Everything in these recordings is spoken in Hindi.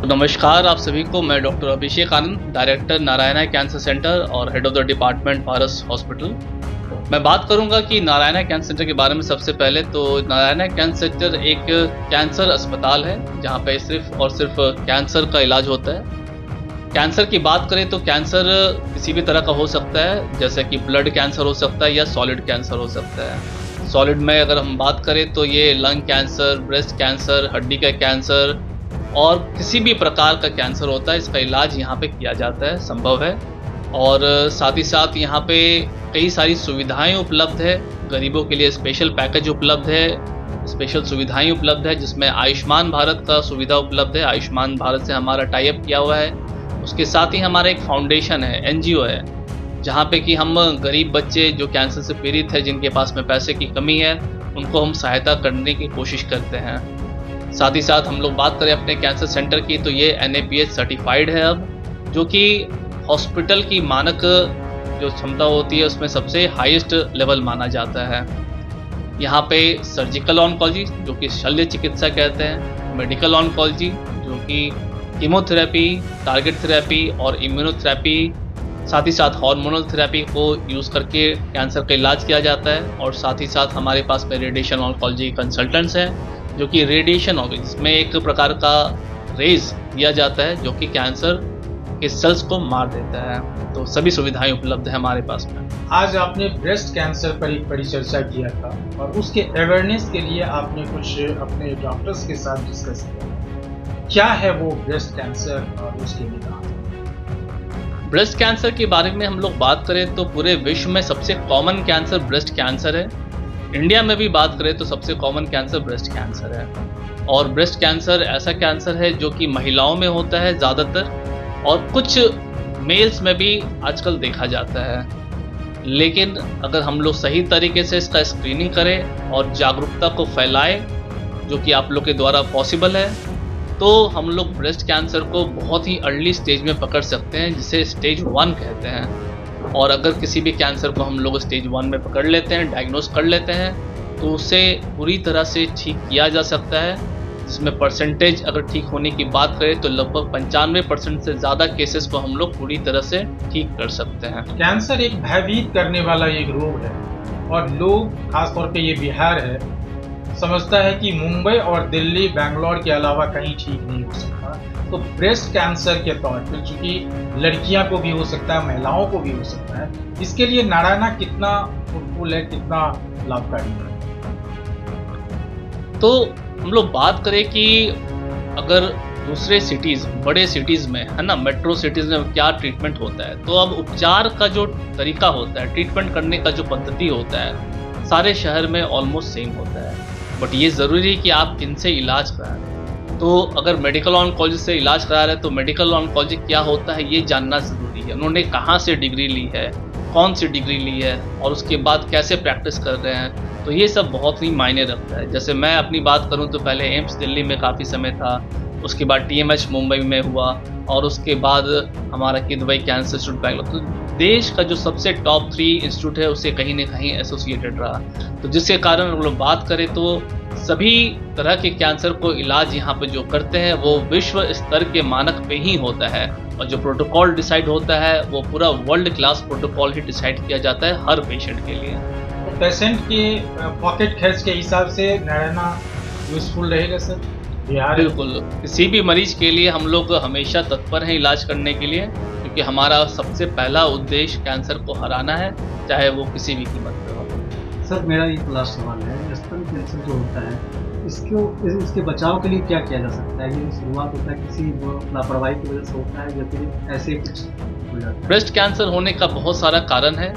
नमस्कार आप सभी को। मैं doctor Abhishek Anand, director Narayana cancer centre और head of the department Paras hospital. मैं बात करूंगा कि नारायणा कैंसर सेंटर के बारे में। सबसे पहले तो नारायणा कैंसर सेंटर एक कैंसर अस्पताल है जहां पे सिर्फ और सिर्फ कैंसर का इलाज होता है। कैंसर की बात करें तो कैंसर किसी भी तरह का हो सकता है, जैसे कि ब्लड कैंसर हो सकता है या सॉलिड कैंसर हो सकता है। सॉलिड में अगर हम बात करें तो ये लंग कैंसर, ब्रेस्ट कैंसर, हड्डी का कैंसर और किसी भी प्रकार का कैंसर होता है, इसका इलाज यहाँ पे किया जाता है, संभव है। और साथ ही साथ यहाँ पे कई सारी सुविधाएं उपलब्ध है। गरीबों के लिए स्पेशल पैकेज उपलब्ध है, स्पेशल सुविधाएं उपलब्ध है, जिसमें आयुष्मान भारत का सुविधा उपलब्ध है। आयुष्मान भारत से हमारा टाई अप किया हुआ है। उसके साथ ही हमारा एक फाउंडेशन है, एनजीओ है, जहाँ पे कि हम गरीब बच्चे जो कैंसर से पीड़ित है, जिनके पास में पैसे की कमी है, उनको हम सहायता करने की कोशिश करते हैं। साथ ही साथ हम लोग बात करें अपने कैंसर सेंटर की तो ये NABH सर्टिफाइड है अब, जो कि हॉस्पिटल की मानक जो क्षमता होती है उसमें सबसे हाईएस्ट लेवल माना जाता है। यहाँ पे सर्जिकल ऑन्कोलॉजी जो कि शल्य चिकित्सा कहते हैं, मेडिकल ऑन्कोलॉजी जो कि कीमोथेरेपी, टारगेट थेरेपी और इम्यूनोथेरेपी, साथ ही साथ हार्मोनल थेरेपी को यूज़ करके कैंसर का इलाज किया जाता है। और साथ ही साथ हमारे पास में रेडिएशन ऑन्कोलॉजी कंसल्टेंट्स हैं जो कि रेडिएशन होगी, जिसमें एक प्रकार का रेज दिया जाता है जो कि कैंसर के सेल्स को मार देता है। तो सभी सुविधाएं उपलब्ध है हमारे पास में। आज आपने ब्रेस्ट कैंसर पर एक परिचर्चा किया था और उसके अवेयरनेस के लिए आपने कुछ अपने डॉक्टर्स के साथ डिस्कस किया। क्या है वो ब्रेस्ट कैंसर और उसके निदान? ब्रेस्ट कैंसर के बारे में हम लोग बात करें तो पूरे विश्व में सबसे कॉमन कैंसर ब्रेस्ट कैंसर है। इंडिया में भी बात करें तो सबसे कॉमन कैंसर ब्रेस्ट कैंसर है। और ब्रेस्ट कैंसर ऐसा कैंसर है जो कि महिलाओं में होता है ज़्यादातर, और कुछ मेल्स में भी आजकल देखा जाता है। लेकिन अगर हम लोग सही तरीके से इसका स्क्रीनिंग करें और जागरूकता को फैलाएं, जो कि आप लोग के द्वारा पॉसिबल है, तो हम लोग ब्रेस्ट कैंसर को बहुत ही अर्ली स्टेज में पकड़ सकते हैं, जिसे स्टेज 1 कहते हैं। और अगर किसी भी कैंसर को हम लोग स्टेज 1 में पकड़ लेते हैं, डायग्नोस कर लेते हैं, तो उसे पूरी तरह से ठीक किया जा सकता है। जिसमें परसेंटेज अगर ठीक होने की बात करें तो लगभग 95% से ज़्यादा केसेस को हम लोग पूरी तरह से ठीक कर सकते हैं। कैंसर एक भयभीत करने वाला एक रोग है और लोग, खासतौर पे ये बिहार है, समझता है कि मुंबई और दिल्ली, बैंगलोर के अलावा कहीं ठीक नहीं हो सकता। तो ब्रेस्ट कैंसर के तौर पर, चूंकि लड़कियां को भी हो सकता है, महिलाओं को भी हो सकता है, इसके लिए नारायणा कितना फ्रूटफुल है, कितना लाभकारी है? तो हम लोग बात करें कि अगर दूसरे सिटीज़, बड़े सिटीज़ में है ना, मेट्रो सिटीज़ में क्या ट्रीटमेंट होता है, तो अब उपचार का जो तरीका होता है, ट्रीटमेंट करने का जो पद्धति होता है, सारे शहर में ऑलमोस्ट सेम होता है। बट ये ज़रूरी है कि आप किनसे इलाज करा रहे हैं। तो अगर मेडिकल ऑन्कोलॉजी से इलाज करा रहे हैं तो मेडिकल ऑन्कोलॉजी क्या होता है ये जानना ज़रूरी है। उन्होंने कहाँ से डिग्री ली है, कौन सी डिग्री ली है, और उसके बाद कैसे प्रैक्टिस कर रहे हैं, तो ये सब बहुत ही मायने रखता है। जैसे मैं अपनी बात करूँ तो पहले एम्स दिल्ली में काफ़ी समय था, उसके बाद TMH मुंबई में हुआ, और उसके बाद हमारा किदवई कैंसर इंस्टीट्यूट बैंगलोर। तो देश का जो सबसे टॉप 3 इंस्टीट्यूट है उससे कहीं ना कहीं एसोसिएटेड रहा। तो जिसके कारण हम लोग बात करें तो सभी तरह के कैंसर को इलाज यहाँ पे जो करते हैं वो विश्व स्तर के मानक पे ही होता है, और जो प्रोटोकॉल डिसाइड होता है वो पूरा वर्ल्ड क्लास प्रोटोकॉल ही डिसाइड किया जाता है हर पेशेंट के लिए। तो पेशेंट के पॉकेट खर्च के हिसाब से नारायणा यूजफुल रहेगा सर? बिल्कुल, किसी भी मरीज के लिए हम लोग हमेशा तत्पर हैं इलाज करने के लिए, क्योंकि हमारा सबसे पहला उद्देश्य कैंसर को हराना है, चाहे वो किसी भी कीमत पर हो। सर मेरा एक लास्ट सवाल है, स्तन कैंसर जो होता है इसके बचाव के लिए क्या किया जा सकता है? ये शुरुआत होता है किसी लापरवाही की वजह से होता है या फिर ऐसे कुछ हो जाता है? ब्रेस्ट कैंसर होने का बहुत सारा कारण है,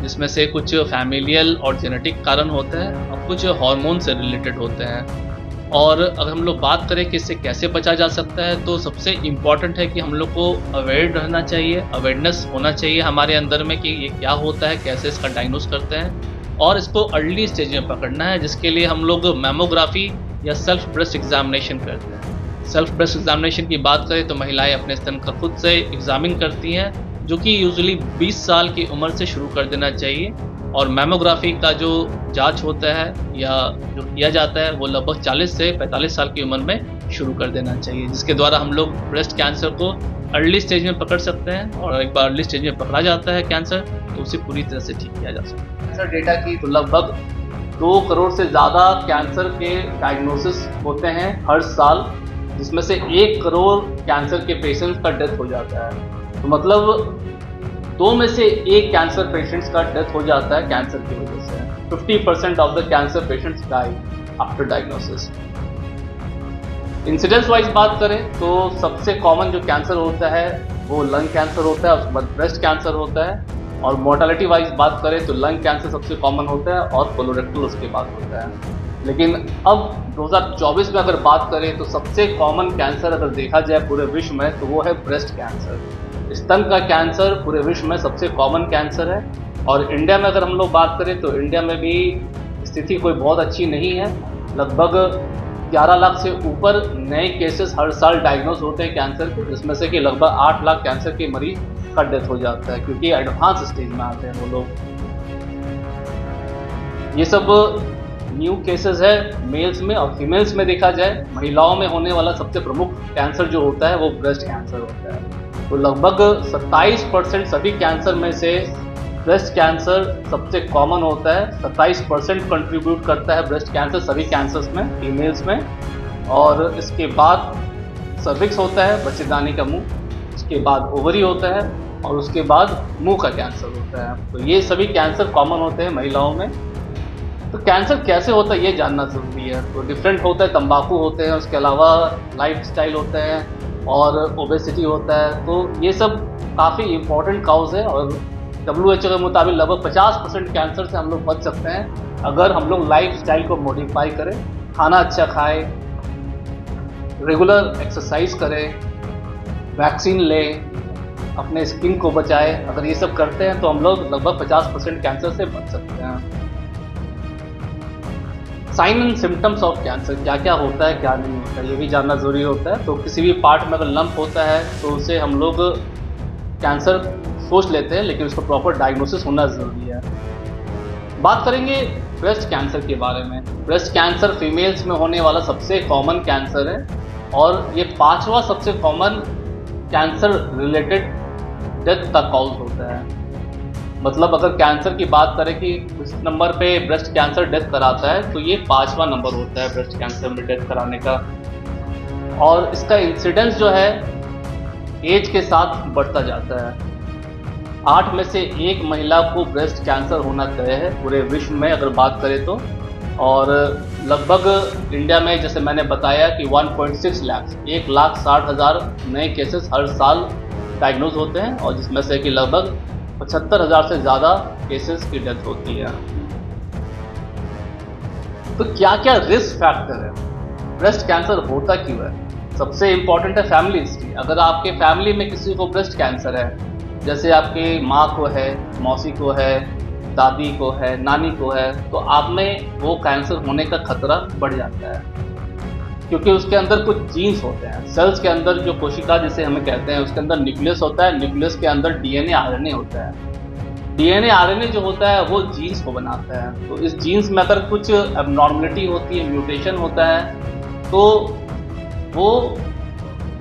जिसमें से कुछ फैमिलियल और जेनेटिक कारण होता है और कुछ हार्मोन से रिलेटेड होते हैं। और अगर हम लोग बात करें कि इससे कैसे बचा जा सकता है, तो सबसे इम्पॉर्टेंट है कि हम लोग को अवेयर रहना चाहिए, अवेयरनेस होना चाहिए हमारे अंदर में कि ये क्या होता है, कैसे इसका डायग्नोस करते हैं, और इसको अर्ली स्टेज में पकड़ना है, जिसके लिए हम लोग मैमोग्राफी या सेल्फ ब्रेस्ट एग्जामिनेशन करते हैं। सेल्फ ब्रेस्ट एग्जामिनेशन की बात करें तो महिलाएं अपने स्तन का खुद से एग्जामिन करती हैं, जो कि यूजुअली 20 साल की उम्र से शुरू कर देना चाहिए। और मैमोग्राफी का जो जांच होता है या जो किया जाता है वो लगभग 40 से 45 साल की उम्र में शुरू कर देना चाहिए, जिसके द्वारा हम लोग ब्रेस्ट कैंसर को अर्ली स्टेज में पकड़ सकते हैं, और एक बार अर्ली स्टेज में पकड़ा जाता है कैंसर तो उसे पूरी तरह से ठीक किया जा सकता है। कैंसर डेटा की तो लगभग 2 करोड़ से ज़्यादा कैंसर के डायग्नोसिस होते हैं हर साल, जिसमें से 1 करोड़ कैंसर के पेशेंट्स का डेथ हो जाता है। तो मतलब 2 में से 1 कैंसर पेशेंट्स का डेथ हो जाता है कैंसर की वजह से। 50% of the cancer patients die after diagnosis. Incidence wise बात करें तो सबसे कॉमन जो कैंसर होता है वो लंग कैंसर होता है, उसके बाद ब्रेस्ट कैंसर होता है, और मोर्टेलिटी वाइज बात करें तो लंग कैंसर सबसे कॉमन होता है और कोलोरेक्टल उसके बाद होता है। लेकिन अब 2024 में अगर बात करें तो सबसे कॉमन कैंसर अगर देखा जाए पूरे विश्व में तो वो है ब्रेस्ट कैंसर। स्तन का कैंसर पूरे विश्व में सबसे कॉमन कैंसर है, और इंडिया में अगर हम लोग बात करें तो इंडिया में भी स्थिति कोई बहुत अच्छी नहीं है। लगभग 11 लाख से ऊपर नए केसेस हर साल डायग्नोज होते हैं कैंसर के, जिसमें से कि लगभग 8 लाख कैंसर के मरीज का डेथ हो जाता है, क्योंकि एडवांस स्टेज में आते हैं वो लोग। ये सब न्यू केसेस है मेल्स में, और फीमेल्स में देखा जाए महिलाओं में होने वाला सबसे प्रमुख कैंसर जो होता है वो ब्रेस्ट कैंसर होता है। तो लगभग 27% सभी कैंसर में से ब्रेस्ट कैंसर सबसे कॉमन होता है। 27% कंट्रीब्यूट करता है ब्रेस्ट कैंसर सभी कैंसर्स में, फीमेल्स में। और इसके बाद सर्विक्स होता है, बच्चेदानी का मुंह, उसके बाद ओवरी होता है, और उसके बाद मुंह का कैंसर होता है। तो ये सभी कैंसर कॉमन होते हैं महिलाओं में। तो कैंसर कैसे होता है ये जानना ज़रूरी है। तो डिफरेंट होता है, तंबाकू होते हैं, उसके अलावा लाइफस्टाइल होता है, और ओबेसिटी होता है। तो ये सब काफ़ी इम्पोर्टेंट काउज है, और WHO के मुताबिक लगभग 50% कैंसर से हम लोग बच सकते हैं अगर हम लोग लाइफस्टाइल को मॉडिफाई करें, खाना अच्छा खाएं, रेगुलर एक्सरसाइज करें, वैक्सीन लें, अपने स्किन को बचाएं। अगर ये सब करते हैं तो हम लोग लगभग 50% कैंसर से बच सकते हैं। Sign and symptoms of cancer, क्या क्या होता है क्या नहीं होता है ये भी जानना ज़रूरी होता है। तो किसी भी पार्ट में अगर लंप होता है तो उसे हम लोग कैंसर सोच लेते हैं, लेकिन उसका प्रॉपर डायग्नोसिस होना ज़रूरी है। बात करेंगे ब्रेस्ट कैंसर के बारे में। ब्रेस्ट कैंसर फीमेल्स में होने वाला सबसे कॉमन कैंसर है, और ये 5वां सबसे कॉमन कैंसर रिलेटेड डेथ का कॉज होता है। मतलब अगर कैंसर की बात करें कि इस नंबर पे ब्रेस्ट कैंसर डेथ कराता है, तो ये 5वां नंबर होता है ब्रेस्ट कैंसर में डेथ कराने का। और इसका इंसिडेंस जो है एज के साथ बढ़ता जाता है। 8 में से 1 महिला को ब्रेस्ट कैंसर होना तय है पूरे विश्व में अगर बात करें तो। और लगभग इंडिया में जैसे मैंने बताया कि 1.6 लाख 1,60,000 नए केसेस हर साल डायग्नोज होते हैं, और जिसमें से कि लगभग 75,000 से ज़्यादा केसेस की डेथ होती है। तो क्या क्या रिस्क फैक्टर है, ब्रेस्ट कैंसर होता क्यों है? सबसे इम्पॉर्टेंट है फैमिली हिस्ट्री। अगर आपके फैमिली में किसी को ब्रेस्ट कैंसर है, जैसे आपकी माँ को है, मौसी को है, दादी को है, नानी को है, तो आप में वो कैंसर होने का खतरा बढ़ जाता है, क्योंकि उसके अंदर कुछ जीन्स होते हैं। सेल्स के अंदर जो कोशिका जिसे हमें कहते हैं, उसके अंदर न्यूक्लियस होता है, न्यूक्लियस के अंदर DNA RNA होता है। DNA RNA जो होता है वो जीन्स को बनाता है। तो इस जीन्स में अगर कुछ एबनॉर्मलिटी होती है, म्यूटेशन होता है, तो वो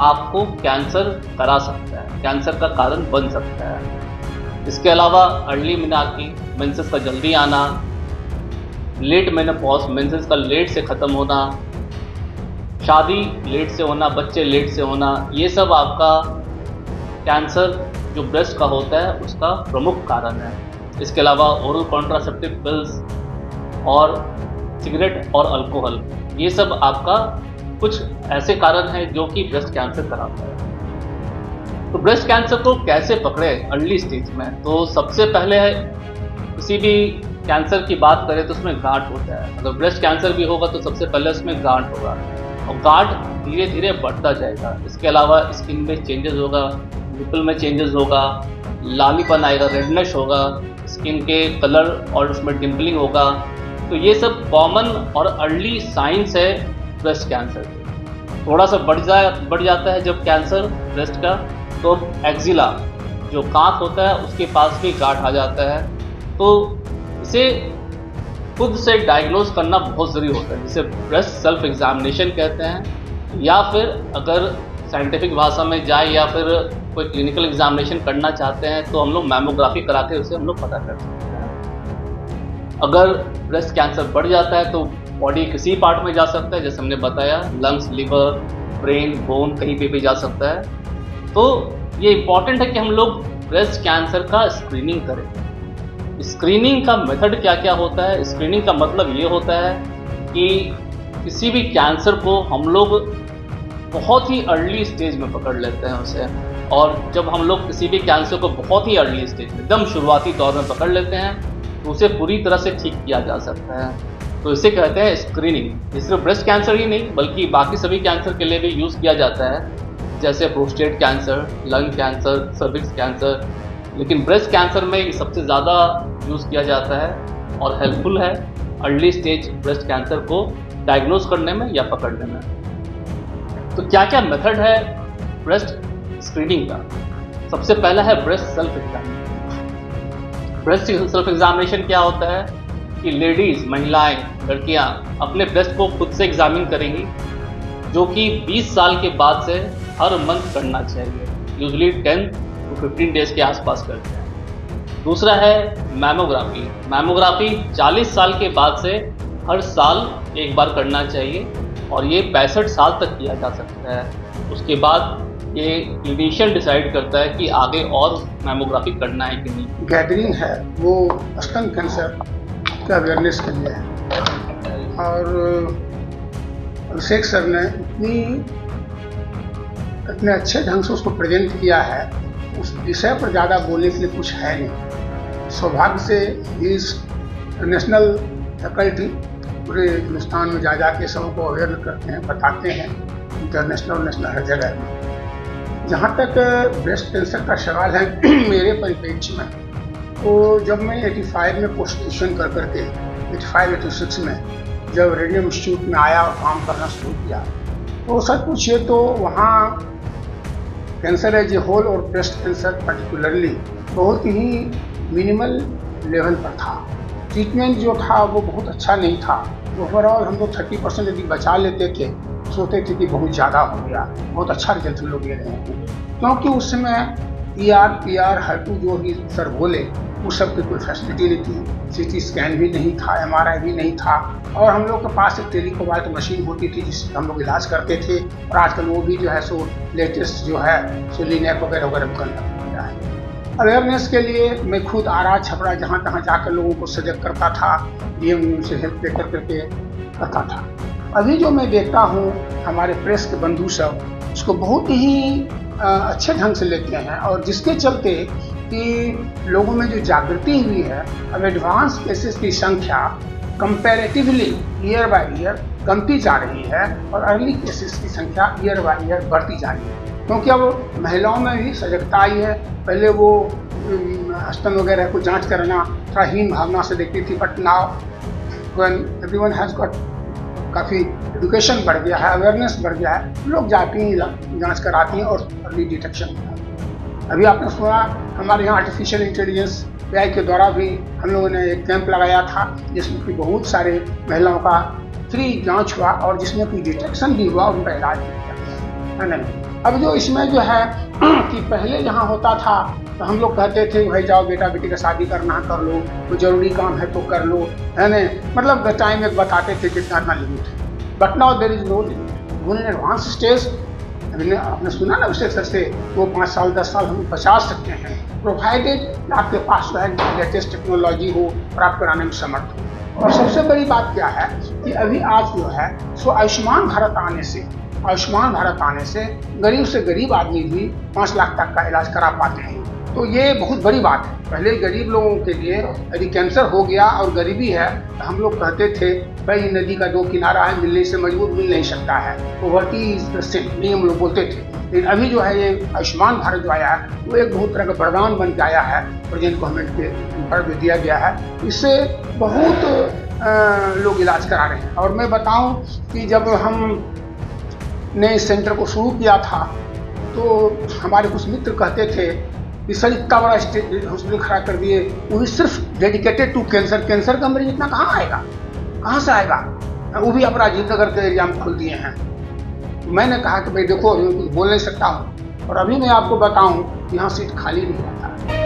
आपको कैंसर करा सकता है, कैंसर का कारण बन सकता है। इसके अलावा अर्ली मेनार्की, मेंसेस का जल्दी आना, लेट मेनोपॉज, मेंसेस का लेट से ख़त्म होना, शादी लेट से होना, बच्चे लेट से होना, ये सब आपका कैंसर जो ब्रेस्ट का होता है उसका प्रमुख कारण है। इसके अलावा ओरल कॉन्ट्रासेप्टिव पिल्स और सिगरेट और अल्कोहल, ये सब आपका कुछ ऐसे कारण हैं जो कि ब्रेस्ट कैंसर कराता है। तो ब्रेस्ट कैंसर को कैसे पकड़े अर्ली स्टेज में? तो सबसे पहले किसी भी कैंसर की बात करें तो उसमें गांठ होता है। अगर ब्रेस्ट कैंसर भी होगा तो सबसे पहले उसमें गांठ होगा, और गांठ धीरे धीरे बढ़ता जाएगा। इसके अलावा स्किन में चेंजेस होगा, निपल में चेंजेस होगा, लालीपन आएगा, रेडनेस होगा, स्किन के कलर और उसमें डिम्पलिंग होगा। तो ये सब कॉमन और अर्ली साइंस है ब्रेस्ट कैंसर। थोड़ा सा बढ़ जाता है जब कैंसर ब्रेस्ट का, तो एक्जिला जो कांख होता है उसके पास भी गांठ आ जाता है। तो इसे खुद से डायग्नोज करना बहुत ज़रूरी होता है, जिसे ब्रेस्ट सेल्फ एग्जामिनेशन कहते हैं। या फिर अगर साइंटिफिक भाषा में जाए या फिर कोई क्लिनिकल एग्जामिनेशन करना चाहते हैं तो हम लोग मैमोग्राफी करा के उसे हम लोग पता कर सकते हैं। अगर ब्रेस्ट कैंसर बढ़ जाता है तो बॉडी किसी पार्ट में जा सकता है, जैसे हमने बताया लंग्स, लिवर, ब्रेन, बोन, कहीं पे भी जा सकता है। तो ये इम्पॉर्टेंट है कि हम लोग ब्रेस्ट कैंसर का स्क्रीनिंग करें। स्क्रीनिंग का मेथड क्या क्या होता है? स्क्रीनिंग का मतलब ये होता है कि किसी भी कैंसर को हम लोग बहुत ही अर्ली स्टेज में पकड़ लेते हैं उसे, और जब हम लोग किसी भी कैंसर को बहुत ही अर्ली स्टेज में, एकदम शुरुआती दौर में पकड़ लेते हैं तो उसे पूरी तरह से ठीक किया जा सकता है। तो इसे कहते हैं स्क्रीनिंग। ये सिर्फ ब्रेस्ट कैंसर ही नहीं बल्कि बाकी सभी कैंसर के लिए भी यूज़ किया जाता है, जैसे prostate cancer, lung cancer, cervix cancer. लेकिन ब्रेस्ट कैंसर में सबसे ज़्यादा यूज़ किया जाता है और हेल्पफुल है अर्ली स्टेज ब्रेस्ट कैंसर को डायग्नोज करने में या पकड़ने में। तो क्या क्या मेथड है ब्रेस्ट स्क्रीनिंग का? सबसे पहला है breast self examination. Breast self examination क्या होता है कि लेडीज़, महिलाएं, लड़कियां अपने ब्रेस्ट को खुद से एग्जामिन करेंगी, जो कि 20 साल के बाद से हर मंथ करना चाहिए। यूजुअली 10 to 15 डेज के आसपास करते हैं। दूसरा है मैमोग्राफी। मैमोग्राफी 40 साल के बाद से हर साल एक बार करना चाहिए और ये 65 साल तक किया जा सकता है। उसके बाद ये क्लिनिशियन डिसाइड करता है कि आगे और मैमोग्राफी करना है कि नहीं। गैदरिंग है वो स्तन कैंसर के अवेयरनेस के लिए है, और अभिषेक सर ने इतने अच्छे ढंग से उसको प्रेजेंट किया है, उस विषय पर ज़्यादा बोलने के लिए कुछ है नहीं। सौभाग्य से इस नेशनल फैकल्टी पूरे हिंदुस्तान में जा के सबको अवेयर करते हैं, बताते हैं, इंटरनेशनल और नेशनल हर जगह में। जहाँ तक ब्रेस्ट कैंसर का सवाल है मेरे परिप्रेक्ष्य में, तो जब मैं 85 में पोस्ट ग्रेजुएशन कर करके 85-86 में जब रेडियम इंस्टीट्यूट में आया और काम करना शुरू किया, तो सच पूछिए तो वहाँ कैंसर एज ए होल और ब्रेस्ट कैंसर पर्टिकुलरली बहुत ही मिनिमल लेवल पर था। ट्रीटमेंट जो था वो बहुत अच्छा नहीं था। ओवरऑल हम लोग 30% यदि बचा लेते थे, सोचते थे कि बहुत ज़्यादा हो गया, बहुत अच्छा रिजल्ट हम लोग ले रहे हैं, क्योंकि उस समय ER, PR, HER2 जो भी सर बोले उस सब की कोई फैसिलिटी नहीं थी। CT स्कैन भी नहीं था, MRI भी नहीं था, और हम लोग के पास एक टेलीकोबाल्ट मशीन होती थी जिससे हम लोग इलाज करते थे। और आजकल वो भी जो है सो लेटेस्ट जो है सो लिनैक वगैरह वगैरह करना गया है। अवेयरनेस के लिए मैं खुद आरा छपरा जहाँ तहाँ जाकर लोगों को सजग करता था, DM से हेल्प लेकर करके करता था। अभी जो मैं देखता हूँ हमारे प्रेस के बंधु सब उसको बहुत ही अच्छे ढंग से लेते हैं, और जिसके चलते कि लोगों में जो जागृति हुई है, अब एडवांस केसेस की संख्या कंपैरेटिवली ईयर बाय ईयर कमती जा रही है और अर्ली केसेस की संख्या ईयर बाय ईयर बढ़ती जा रही है, क्योंकि अब महिलाओं में भी सजगता आई है। पहले वो स्तन वगैरह को जांच करना थोड़ा हीन भावना से देखती थी, but now when everyone has got काफ़ी एजुकेशन बढ़ गया है, अवेयरनेस बढ़ गया है, लोग जाती हैं, जांच कराती हैं और अर्ली डिटेक्शन होता है। अभी आपने सुना हमारे यहाँ आर्टिफिशियल इंटेलिजेंस AI के द्वारा भी हम लोगों ने एक कैंप लगाया था जिसमें कि बहुत सारे महिलाओं का फ्री जांच हुआ और जिसमें कोई डिटेक्शन भी हुआ, उनका इलाज भी किया, है नहीं। अब जो इसमें जो है कि पहले यहाँ होता था तो हम लोग कहते थे भाई जाओ बेटा बेटी का शादी करना कर लो, कोई जरूरी काम है तो कर लो, है नहीं, मतलब टाइम एक बताते थे कितना इतना लिमिट है, but now there is no limit. In advance stage आपने सुना ना अभिषेक सर से, वो 5 साल 10 साल हम बचा सकते हैं, प्रोवाइडेड आपके पास जो है लेटेस्ट टेक्नोलॉजी हो और आप कराने में समर्थ हो। और सबसे बड़ी बात क्या है कि अभी आज जो है सो आयुष्मान भारत आने से गरीब से गरीब आदमी भी 5 लाख तक का इलाज करा पाते हैं। तो ये बहुत बड़ी बात है। पहले गरीब लोगों के लिए यदि कैंसर हो गया और गरीबी है तो हम लोग कहते थे भाई नदी का 2 किनारा है, मिलने से मजबूत मिल नहीं सकता है, पोवर्टी इज द सिन, नहीं हम लोग बोलते थे। लेकिन अभी जो है ये आयुष्मान भारत जो आया है वो एक बहुत तरह का वरदान बन के आया है, प्रेजेंट गवर्नमेंट के पर भी दिया गया है। इससे बहुत लोग इलाज करा रहे हैं। और मैं बताऊं कि जब हमने इस सेंटर को शुरू किया था तो हमारे कुछ मित्र कहते थे कि सर इतना बड़ा हॉस्पिटल खड़ा कर दिए, वो भी सिर्फ डेडिकेटेड टू कैंसर का मरीज इतना कहाँ आएगा, कहाँ से आएगा, वो भी आप राजीव नगर के एरिया में खोल दिए हैं। मैंने कहा कि भाई देखो अभी मैं कुछ बोल नहीं सकता हूँ, और अभी मैं आपको बताऊँ यहाँ सीट खाली नहीं रहता है।